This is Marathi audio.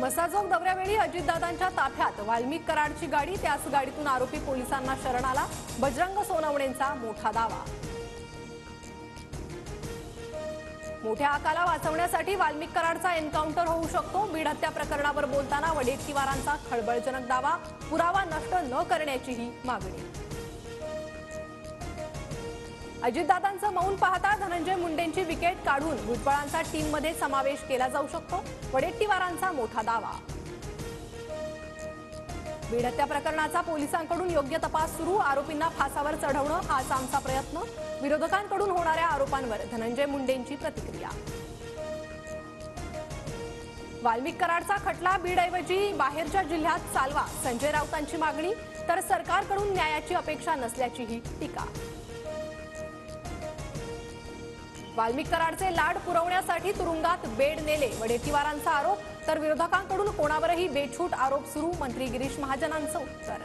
मसाजोग दौऱ्यावेळी अजितदादांच्या ताफ्यात वाल्मिक कराडची गाडी, त्याच गाडीतून आरोपी पोलिसांना शरण आला। बजरंग सोनवणेंचा मोठा दावा। मोठ्या आकाला वाचवण्यासाठी वाल्मिक कराडचा एन्काउंटर होऊ शकतो। बीड हत्या प्रकरणावर बोलताना वडेट्टीवारांचा खळबळजनक दावा, पुरावा नष्ट न करण्याचीही मागणी। अजितदादांचं मौन पाहता धनंजय मुंडेंची विकेट काढून भुजबळांचा टीममध्ये समावेश केला जाऊ शकतो। वडेट्टीवारांचा मोठा दावा। बीड हत्या प्रकरणाचा पोलिसांकडून योग्य तपास सुरू, आरोपींना फासावर चढवणं हाच आमचा प्रयत्न। विरोधकांकडून होणाऱ्या आरोपांवर धनंजय मुंडेंची प्रतिक्रिया। वाल्मिक कराडचा खटला बीडऐवजी बाहेरच्या जिल्ह्यात चालवा, संजय राऊतांची मागणी, तर सरकारकडून न्यायाची अपेक्षा नसल्याचीही टीका। वाल्मिक कराडचे लाड पुरवण्यासाठी तुरुंगात बेड नेले, वडेट्टीवारांचा आरोप, तर विरोधकांकडून कोणावरही बेछूट आरोप सुरू, मंत्री गिरीश महाजनांचं उत्तर।